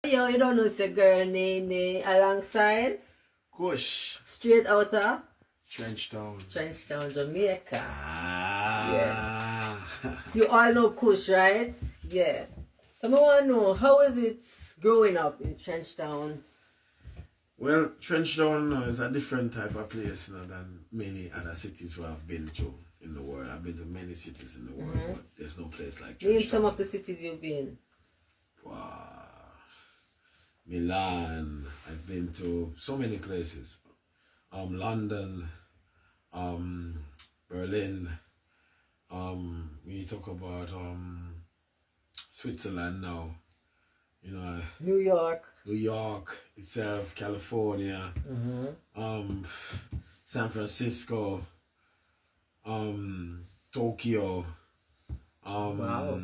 Yo, you don't know it's a girl Nene alongside Kush. straight out of Trenchtown. Jamaica. Ah. Yeah. You all know Kush, right? Yeah. So I want to know, how is it growing up in Trenchtown? Well, Trenchtown is a different type of place than many other cities where I've been to in the world. I've been to many cities in the world, but there's no place like Trenchtown. Name some of the cities you've been. Wow. Milan. I've been to so many places. London, Berlin. When you talk about Switzerland now, you know, New York itself, California, San Francisco, Tokyo, Wow.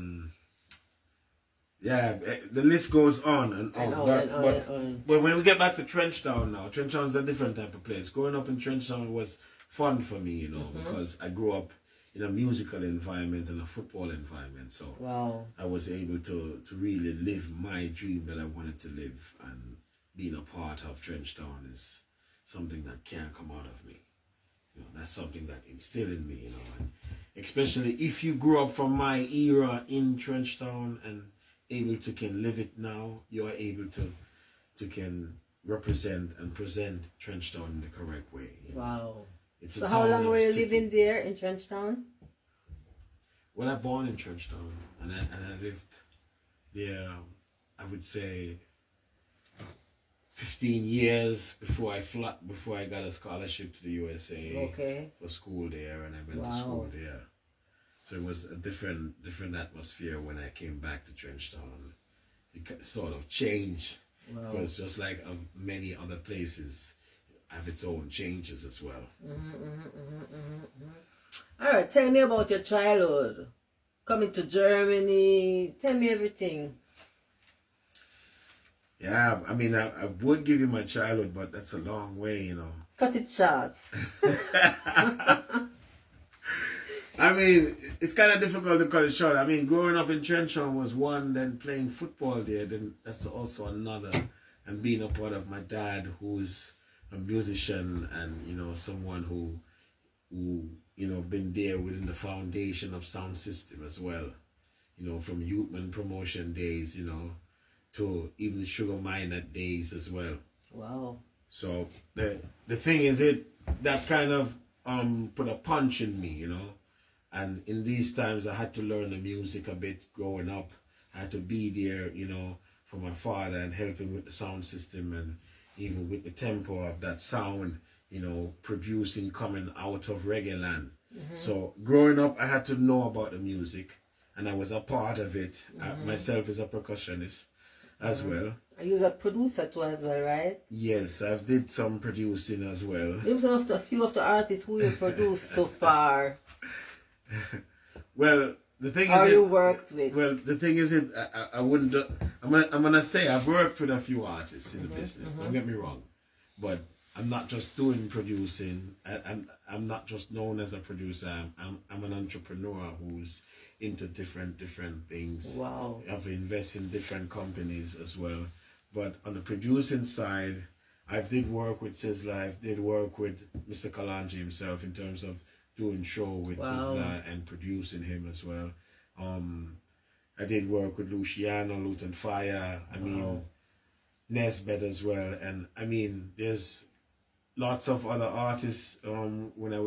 yeah, the list goes on and on. But when we get back to Trenchtown now, Trenchtown is a different type of place. Growing up in Trenchtown was fun for me, you know, because I grew up in a musical environment and a football environment. So Wow. I was able to really live my dream that I wanted to live, and being a part of Trenchtown is something that can't come out of me. You know, that's something that instilled in me, you know, and especially if you grew up from my era in Trenchtown and able to can live it now, you are able to can represent and present Trenchtown in the correct way. You know? Wow. It's So how long were you living there in Trenchtown? Well, I born in Trenchtown, and I lived there, I would say, 15 years before I got a scholarship to the USA for school there, and I went to school there. So it was a different atmosphere when I came back to Trenchtown. It sort of changed, because just like many other places have its own changes as well. All right, tell me about your childhood. Coming to Germany, tell me everything. Yeah, I mean, I would give you my childhood, but that's a long way, you know. Cut it short. I mean, it's kind of difficult to cut it short. I mean, growing up in Trenchtown was one, then playing football there, then that's also another. And being a part of my dad, who's a musician and, you know, someone who you know, been there within the foundation of sound system as well. You know, from Youthman promotion days, you know, to even Sugar Minor days as well. Wow. So the thing is, that kind of put a punch in me, you know. And in these times, I had to learn the music a bit growing up. I had to be there, you know, for my father and help him with the sound system and even with the tempo of that sound, you know, producing, coming out of reggae land. So growing up, I had to know about the music, and I was a part of it. Myself is a percussionist as well. You're a producer too as well, right? Yes, I've did some producing as well. Name some of a few of the artists who you produced so far. Well, the thing or is, you worked with. Well, the thing is, I wouldn't. I'm gonna say I've worked with a few artists in the business. Don't get me wrong, but I'm not just doing producing. I'm not just known as a producer. I'm an entrepreneur who's into different things. Wow. I've invested in different companies as well. But on the producing side, I did work with Sizzla. I did work with Mr. Kalanji himself in terms of doing show with Sizzla and producing him as well. I did work with Luciano, Luton Fire. I mean, Nesbeth as well. And I mean, there's lots of other artists. When I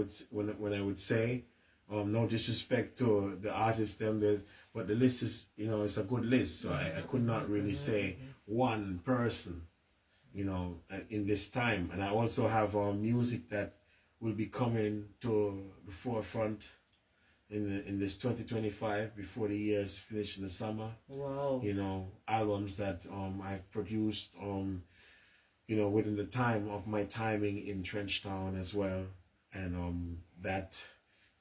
would say, no disrespect to the artists, but the list is, you know, it's a good list. So I could not really say one person, you know, in this time. And I also have music that will be coming to the forefront in this 2025 before the year is finished in the summer. Wow. You know, albums that I've produced you know, within the time of my timing in Trenchtown as well. And that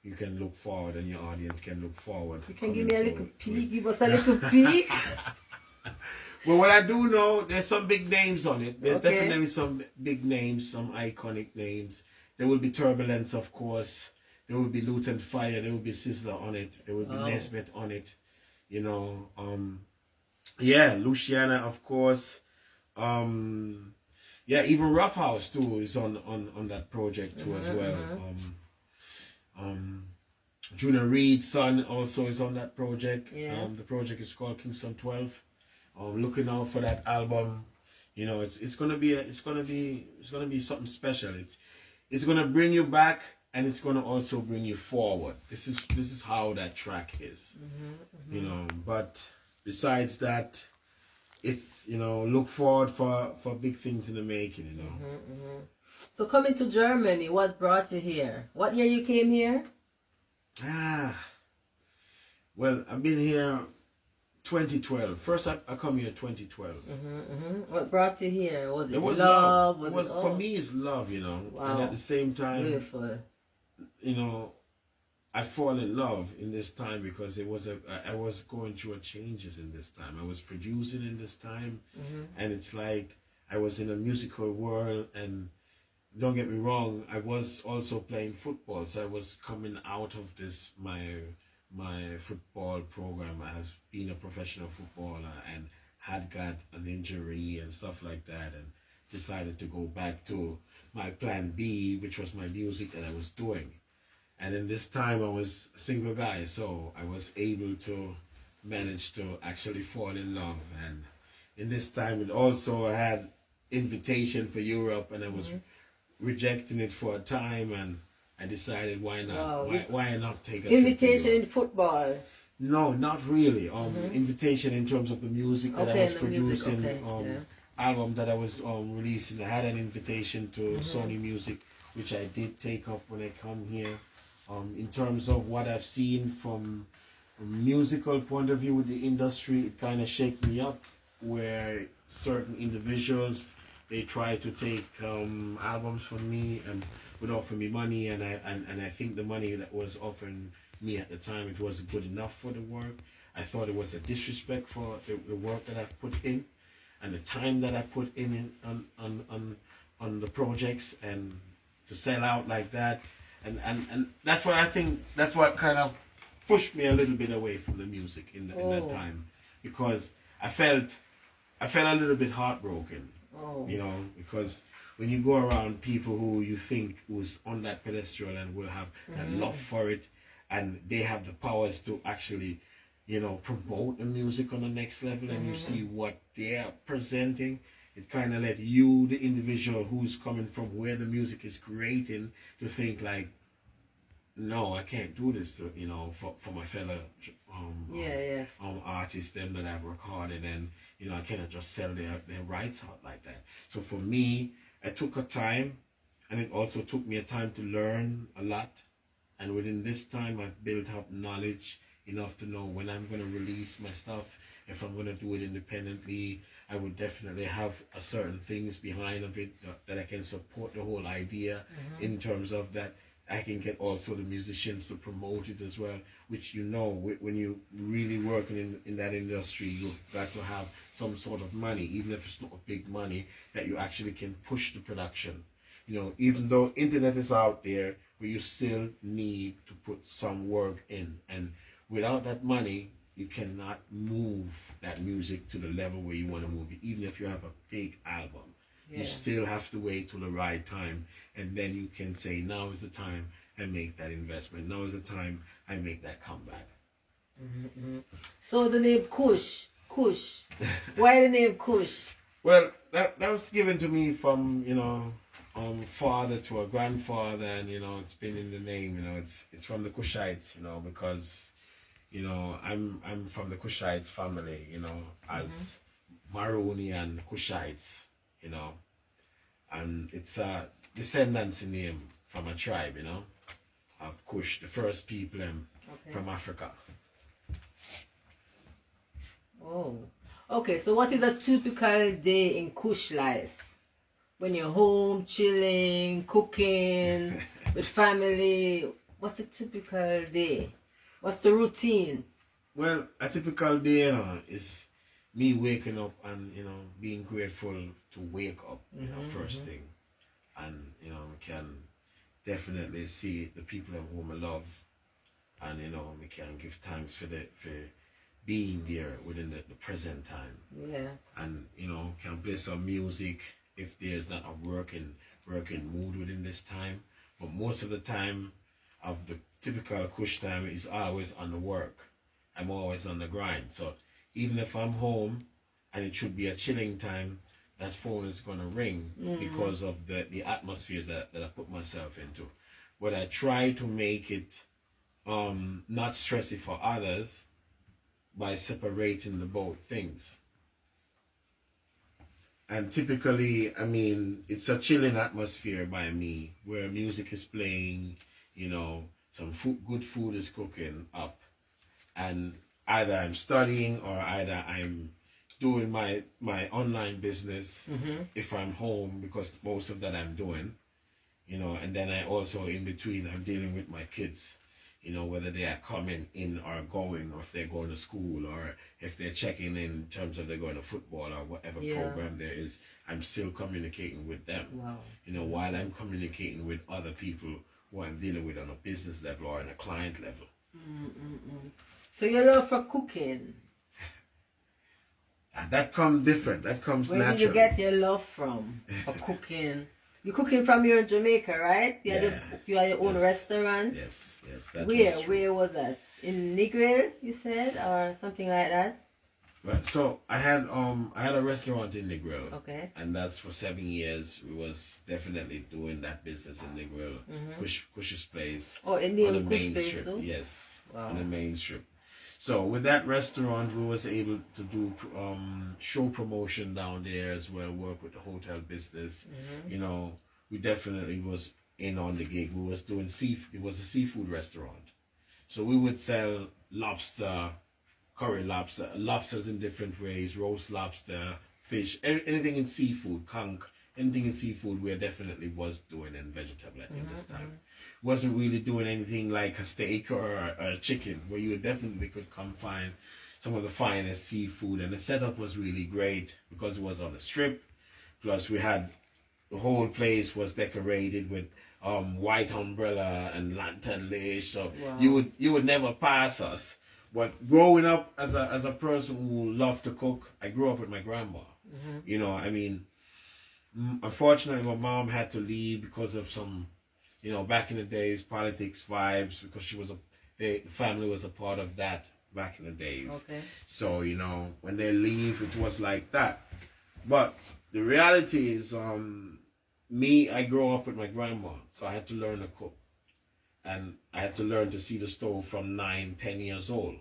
you can look forward, and your audience can look forward. You can give me a little peek, give us a little peek. Well, what I do know, there's some big names on it. There's definitely some big names, some iconic names. There will be Turbulence, of course. There will be Luton Fire. There will be Sizzla on it. There will be Nesbeth on it. You know, Yeah, Luciana, of course. Um, yeah, even Rough House too is on that project too as well. Um, Junior Reed's son also is on that project. Yeah. The project is called Kingston 12. Looking out for that album. You know, it's gonna be something special. It's gonna bring you back, and it's gonna also bring you forward. This is how that track is. You know, but besides that, it's, you know, look forward for big things in the making. You know. So coming to Germany, what brought you here? What year you came here? Well, I've been here 2012. First, I come here 2012. What brought you here? Was it was love? love. For me, it's love, you know. Wow. And at the same time, beautiful. You know, I fall in love in this time because I was going through changes in this time. I was producing in this time, and it's like I was in a musical world. And don't get me wrong, I was also playing football, so I was coming out of this my football program as being a professional footballer, and had got an injury and stuff like that, and decided to go back to my plan B, which was my music that I was doing. And in this time I was a single guy, so I was able to manage to actually fall in love. And in this time it also had invitation for Europe, and I was rejecting it for a time, and I decided, why not? Wow. Why not take a invitation in football? No, not really. Invitation in terms of the music that I was producing, album that I was releasing. I had an invitation to Sony Music, which I did take up when I come here. In terms of what I've seen from a musical point of view with the industry, it kind of shake me up, where certain individuals, they try to take albums from me and would offer me money, and I think the money that was offering me at the time, it wasn't good enough for the work. I thought it was a disrespect for the work that I've put in, and the time that I put in on the projects, and to sell out like that, and that's why I think that's what kind of pushed me a little bit away from the music in that time, because I felt a little bit heartbroken. You know, because when you go around people who you think who's on that pedestal and will have that love for it, and they have the powers to actually, you know, promote the music on the next level, and you see what they're presenting, it kind of let you, the individual who's coming from where the music is creating, to think like, no, I can't do this to, you know, for my fellow artists, them that I've recorded, and you know, I cannot just sell their rights out like that. So for me, I took a time, and it also took me a time to learn a lot. And within this time, I've built up knowledge enough to know when I'm going to release my stuff. If I'm going to do it independently, I would definitely have a certain things behind of it that I can support the whole idea, in terms of that I can get also the musicians to promote it as well, which, you know, when you really working in that industry, you've got to have some sort of money, even if it's not a big money, that you actually can push the production. You know, even though internet is out there, but you still need to put some work in. And without that money, you cannot move that music to the level where you want to move it, even if you have a big album. You still have to wait till the right time, and then you can say, now is the time I make that investment. Now is the time I make that comeback. So the name Kush. Why the name Kush? Well, that was given to me from, you know, father to a grandfather, and you know, it's been in the name. You know, it's from the Kushites. You know, because, you know, I'm from the Kushites family. You know, as Maroni and Kushites. You know, and it's a descendancy name from a tribe, you know, of Kush, the first people from Africa. Oh, okay. So what is a typical day in Kush life? When you're home, chilling, cooking, with family, what's a typical day? What's the routine? Well, a typical day, you know, is me waking up and, you know, being grateful to wake up, you know, first thing. And, you know, we can definitely see the people whom I love, and, you know, we can give thanks for being there within the present time. Yeah. And can play some music if there's not a working mood within this time. But most of the time of the typical Kush time is always on the work. I'm always on the grind. So even if I'm home and it should be a chilling time, that phone is gonna ring because of the atmosphere that I put myself into. But I try to make it not stressy for others by separating the both things. And typically, I mean, it's a chilling atmosphere by me where music is playing, some good food is cooking up, and either I'm studying or either I'm doing my online business if I'm home, because most of that I'm doing, and then I also in between I'm dealing with my kids, whether they are coming in or going, or if they're going to school, or if they're checking in terms of they're going to football or whatever program there is, I'm still communicating with them. Wow. While I'm communicating with other people who I'm dealing with on a business level or on a client level. So your love for cooking? That comes different. That comes Where naturally. Where did you get your love from for cooking? You're cooking from here in Jamaica, right? You had your own restaurant? Yes. Where was that? In Negril, you said, or something like that? Right. So I had a restaurant in Negril. Okay. And that's for 7 years. We was definitely doing that business in Negril. Kush's place. Oh, in on the main Kush strip. too? Yes. Wow. On the main strip. So with that restaurant, we was able to do show promotion down there as well. Work with the hotel business. We definitely was in on the gig. We was doing it was a seafood restaurant, so we would sell lobster, curry lobster, lobsters in different ways, roast lobster, fish, anything in seafood, conch, anything in seafood. We definitely was doing in vegetable in this time. Wasn't really doing anything like a steak or a chicken, where you definitely could come find some of the finest seafood. And the setup was really great because it was on the strip. Plus we had the whole place was decorated with white umbrella and lantern lace. So you would never pass us. But growing up as a person who loved to cook, I grew up with my grandma. Unfortunately, my mom had to leave because of some, back in the days, politics vibes, because the family was a part of that back in the days. Okay. So, when they leave, it was like that. But the reality is, I grew up with my grandma, so I had to learn to cook. And I had to learn to see the stove from 9, 10 years old.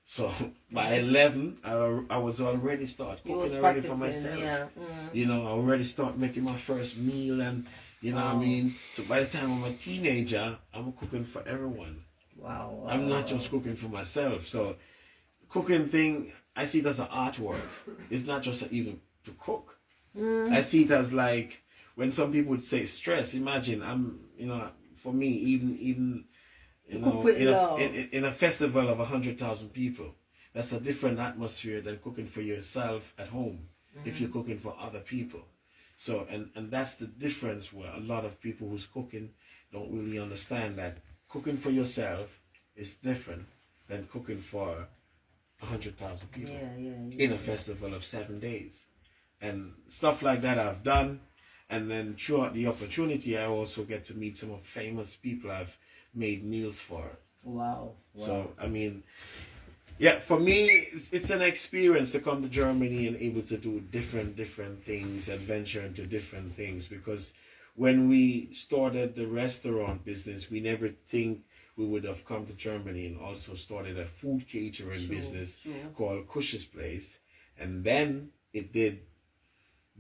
So by 11, I was already start cooking already for myself. I already start making my first meal, and what I mean. So by the time I'm a teenager, I'm cooking for everyone. Wow. I'm not just cooking for myself. So cooking thing, I see it as an artwork. It's not just even to cook. I see it as like when some people would say stress. Imagine for me, even in a festival of 100,000 people, that's a different atmosphere than cooking for yourself at home. If you're cooking for other people. So and that's the difference, where a lot of people who's cooking don't really understand that cooking for yourself is different than cooking for 100,000 people in a festival of 7 days. And stuff like that I've done. And then throughout the opportunity, I also get to meet some of famous people I've made meals for. Wow. So, for me, it's an experience to come to Germany and able to do different things and venture into different things. Because when we started the restaurant business, we never think we would have come to Germany and also started a food catering business called Kush's Place. And then it did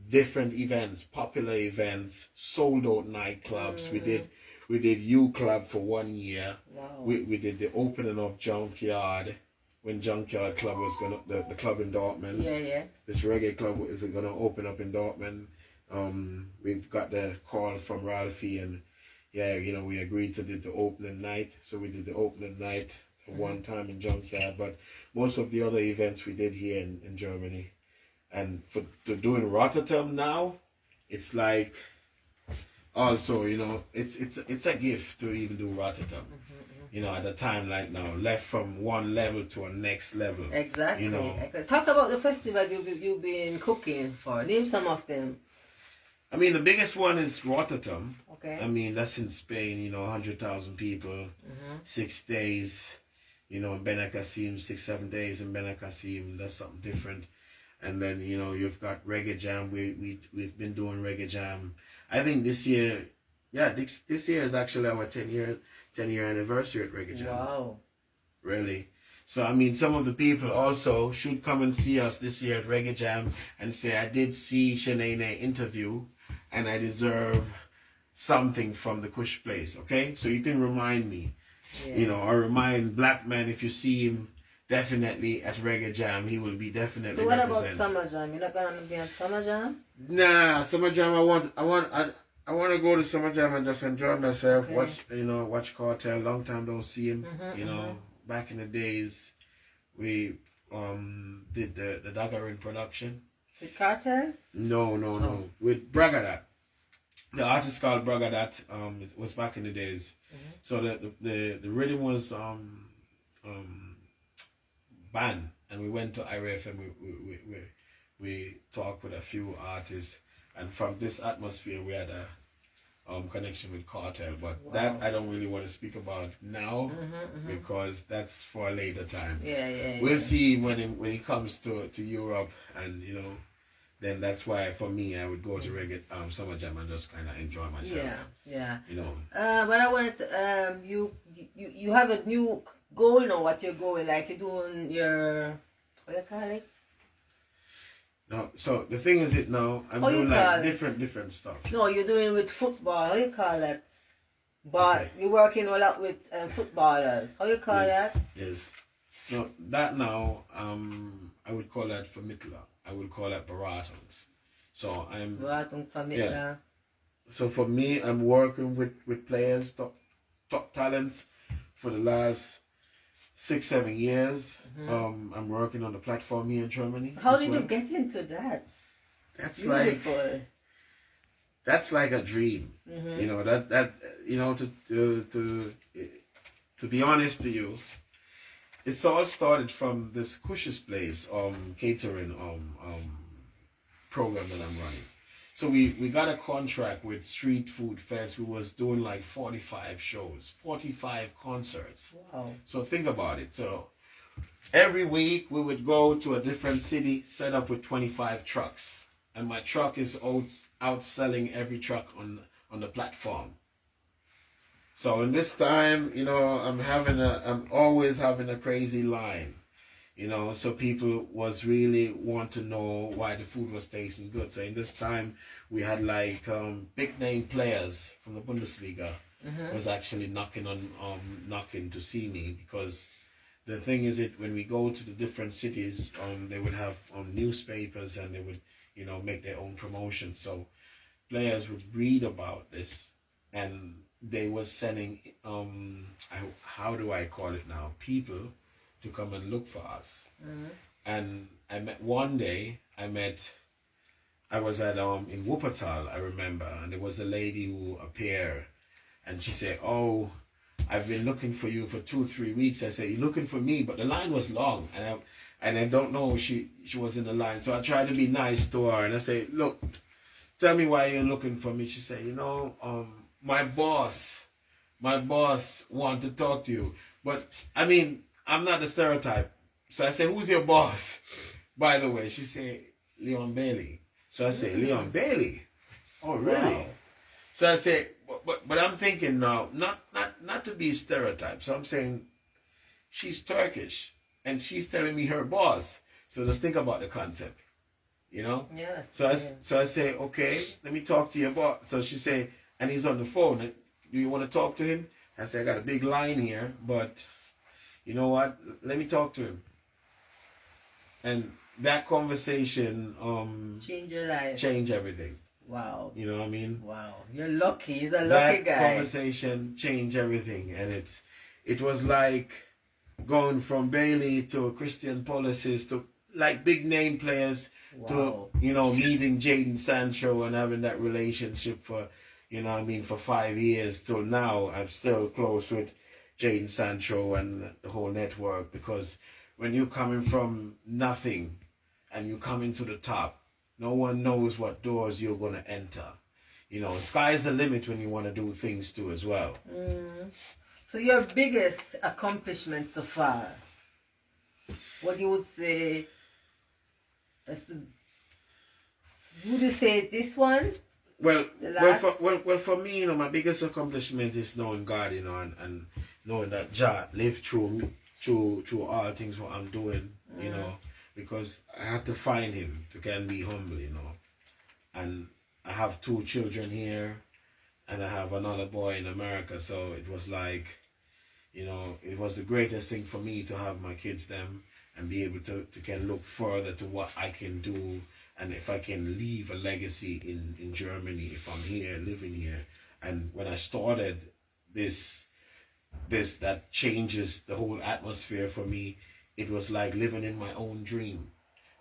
different events, popular events, sold out nightclubs. We did U Club for 1 year. Wow. We did the opening of Junkyard, when Junkyard Club was the club in Dortmund. This reggae club is gonna open up in Dortmund. We've got the call from Ralphie, and we agreed to do the opening night. So we did the opening night one time in Junkyard, but most of the other events we did here in Germany. And to do in Rotterdam now, it's like also, you know, it's a gift to even do Rotterdam. You know, at a time like now, left from one level to a next level. Exactly. You know, Exactly. Talk about the festivals you've been cooking for. Name some of them. I mean, the biggest one is Rotterdam. Okay. I mean, that's in Spain. You know, 100,000 people, 6 days. You know, in Benicassim, 6-7 days in Benicassim. That's something different. And then, you know, you've got Reggae Jam. We've been doing Reggae Jam. I think this year, yeah, this year is actually our 10-year anniversary at Reggae Jam. Wow. Really. So, I mean, some of the people also should come and see us this year at Reggae Jam and say, I did see Shanae interview and I deserve something from the Kush place, okay? So you can remind me, you know, or remind Black Man if you see him definitely at Reggae Jam, he will be definitely So what represented. about Summer Jam? You're not going to be on Summer Jam? Nah, Summer Jam, I want to go to Summer Jam and just enjoy myself, Okay. watch Cartel. Long time don't see him, you know. Back in the days, we did the Daggerin production. With Cartel? No. With Bragadat. The artist called Bragadat. It was back in the days. So the rhythm was band, and we went to IRF and we talked with a few artists, and from this atmosphere we had a connection with Cartel, but that I don't really want to speak about now because that's for a later time. We'll see when he comes to Europe, and you know, then that's why for me I would go to Reggae Summer Jam and just kind of enjoy myself. Yeah. You know. But I wanted to, you have a new goal now. What you're going, like you're doing your, what do you call it? No, so the thing is it now, I'm doing like different stuff. No, you're doing with football. How you call that? But you're working a lot with footballers. How you call that? Yes. No, that now, I would call that Vermittler. I would call that Baratons. So I'm Beratung Vermittler. Yeah. So for me, I'm working with players, top talents for the last 6-7 years. I'm working on the platform here in Germany. How did you get into that? That's beautiful. That's like a dream. You know, that you know, to be honest to you, it's all started from this Kush's place catering program that I'm running. So we got a contract with Street Food Fest. We was doing like 45 shows, 45 concerts. Wow. So think about it. So every week we would go to a different city, set up with 25 trucks. And my truck is outselling every truck on the platform. So in this time, you know, I'm always having a crazy line. You know, so people was really want to know why the food was tasting good. So in this time, we had like big name players from the Bundesliga was actually knocking to see me, because the thing is when we go to the different cities, they would have newspapers and they would, you know, make their own promotion. So players would read about this, and they were sending how do I call it now, people to come and look for us. And I met one day, I was at in Wuppertal, I remember, and there was a lady who appeared, and she said, "Oh, I've been looking for you for 2-3 weeks." I said, "You're looking for me?" But the line was long, and I don't know she was in the line. So I tried to be nice to her, and I said, "Look, tell me why you're looking for me." She said, "You know, my boss want to talk to you." But I mean, I'm not the stereotype. So I said, "Who's your boss, by the way?" She said, "Leon Bailey." So I said, "Leon Bailey? Oh, really?" Wow. So I said, but I'm thinking now, not to be stereotyped. So I'm saying, she's Turkish, and she's telling me her boss. So let's think about the concept, you know? Yes. So I say, "Okay, let me talk to your boss." So she say, and he's on the phone. "Do you want to talk to him?" I say, "I got a big line here, but you know what? Let me talk to him." And that conversation Change your life. changed everything. Wow. You know what I mean? Wow. You're lucky. He's a lucky That guy. conversation changed everything, and it was like going from Bailey to Christian Policies to like big name players to, you know, meeting Jaden Sancho and having that relationship for you know what I mean, for 5 years till now, I'm still close with Jane Sancho and the whole network, because when you're coming from nothing and you come into the top, no one knows what doors you're going to enter. You know, sky's the limit when you want to do things too as well. So your biggest accomplishment so far, what you would say, would you say this one? Well, for me, you know, my biggest accomplishment is knowing God, you know, and knowing that Jah lived through all things what I'm doing, you know, because I had to find him to can be humble, you know. And I have 2 children here, and I have another boy in America, so it was like, you know, it was the greatest thing for me to have my kids them and be able to can look further to what I can do, and if I can leave a legacy in Germany, if I'm here, living here. And when I started this that changes the whole atmosphere for me, it was like living in my own dream.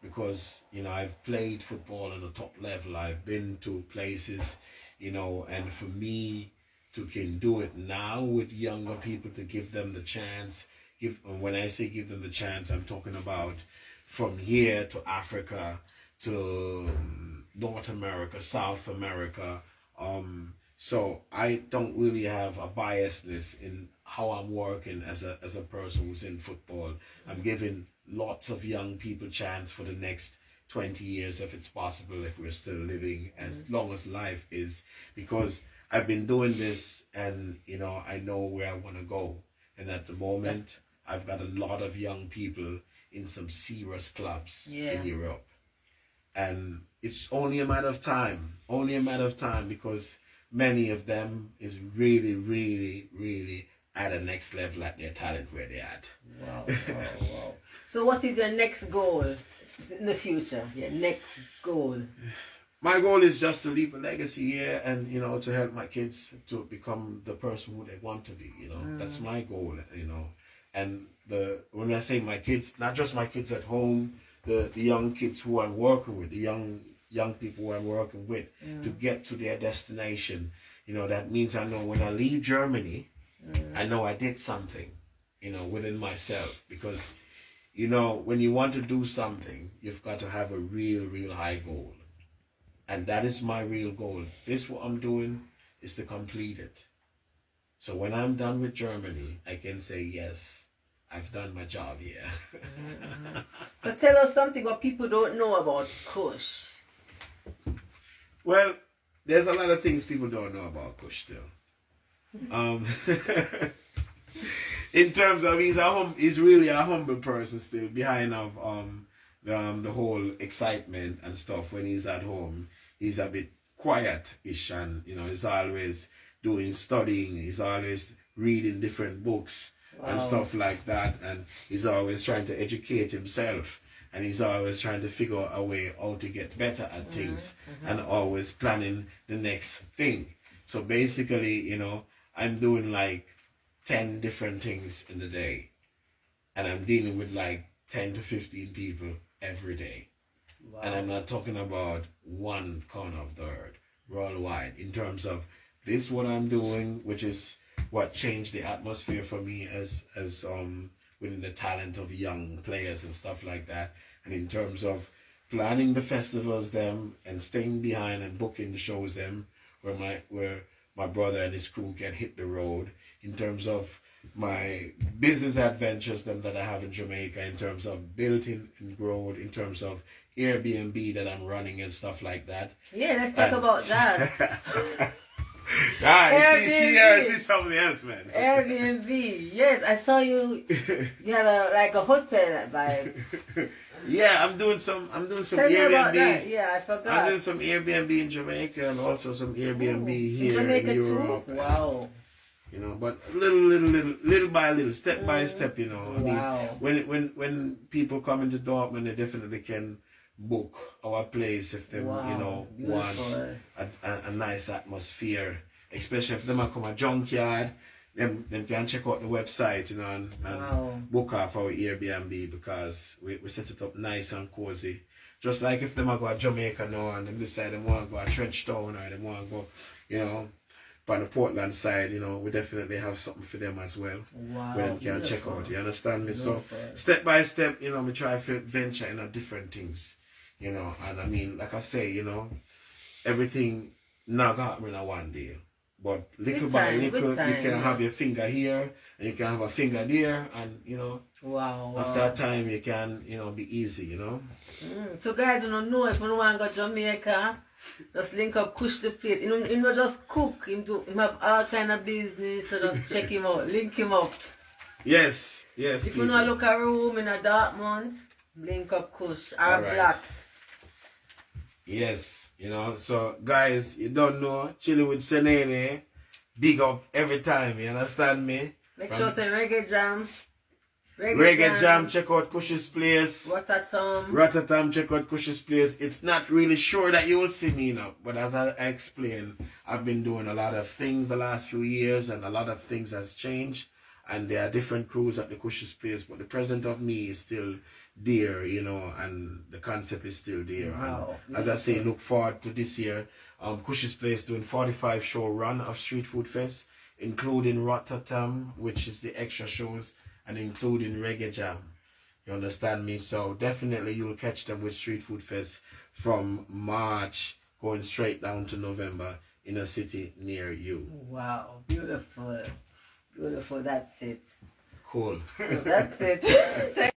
Because, you know, I've played football at the top level, I've been to places, you know, and for me to can do it now with younger people, to give them the chance, and when I say give them the chance, I'm talking about from here to Africa, to North America, South America. So I don't really have a biasness in how I'm working as a person who's in football. I'm giving lots of young people chance for the next 20 years, if it's possible, if we're still living, as long as life is, because I've been doing this, and you know, I know where I want to go. And at the moment, I've got a lot of young people in some serious clubs in Europe. And it's only a matter of time, because many of them is really, really, really at the next level at their talent where they're at. Wow. So what is your next goal in the future? Your next goal? My goal is just to leave a legacy here, and, you know, to help my kids to become the person who they want to be, you know. That's my goal, you know. And when I say my kids, not just my kids at home, the young kids who I'm working with, the young people who I'm working with, to get to their destination. You know, that means I know when I leave Germany, I know I did something, you know, within myself. Because, you know, when you want to do something, you've got to have a real high goal. And that is my real goal. This, what I'm doing, is to complete it. So when I'm done with Germany, I can say, yes, I've done my job here. So tell us something what people don't know about Kush. Well, there's a lot of things people don't know about Kush still. In terms of he's really a humble person still, behind of the whole excitement and stuff. When he's at home, he's a bit quiet-ish, and you know, he's always studying, he's always reading different books and stuff like that, and he's always trying to educate himself, and he's always trying to figure a way how to get better at things, and always planning the next thing. So basically, you know, I'm doing like 10 different things in the day, and I'm dealing with like 10 to 15 people every day. And I'm not talking about one corner of the earth, worldwide. In terms of this, what I'm doing, which is what changed the atmosphere for me as within the talent of young players and stuff like that. And in terms of planning the festivals them, and staying behind and booking the shows them, where my brother and his crew can hit the road. In terms of my business adventures them that I have in Jamaica, in terms of building and growth, in terms of Airbnb that I'm running and stuff like that. Yeah, let's talk about that. See something else, man. Airbnb. Yes, I saw you. You have a hotel vibes. Yeah, I'm doing some Tell Airbnb. me about that. Yeah, I forgot. I'm doing some Airbnb in Jamaica, and also some Airbnb here Jamaica in Europe. too? Wow. You know, but little by little, step by step. You know, I mean, when people come into Dortmund, they definitely can book our place if they want a nice atmosphere, especially if them come a junkyard. Them can check out the website, you know, and book off our Airbnb, because we set it up nice and cozy. Just like if them go to Jamaica now and them decide they want to go to Trench Town, or they want to go, you know, on the Portland side, you know, we definitely have something for them as well. Wow. Where they can check out. You understand me? Beautiful. So step by step, you know, we try to venture in different things. You know, and I mean, like I say, you know, everything not got me in one day. But little by little, you can have your finger here, and you can have a finger there, and you know, after a time, you can, you know, be easy, you know. So guys, you don't know if you want to go to Jamaica, just link up Kush the plate. You know, just cook. Him have all kind of business, so just check him out, link him up. Yes, yes. If you know look a room in a Dartmouth, link up Kush or Blacks. Yes. You know, so guys, you don't know, chilling with Senene, big up every time, you understand me? Make sure say Reggae Jam. Reggae Jam, check out Kush's place. Rotterdam, check out Kush's place. It's not really sure that you will see me now, but as I explained, I've been doing a lot of things the last few years, and a lot of things has changed, and there are different crews at the Kush's place, but the presence of me is still there, you know, and the concept is still there. Wow. And as I say, look forward to this year. Kush's place doing 45 show run of Street Food Fest, including Rotterdam, which is the extra shows, and including Reggae Jam. You understand me? So definitely you'll catch them with Street Food Fest from March going straight down to November in a city near you. Wow, beautiful. Beautiful, that's it. Cool. So that's it.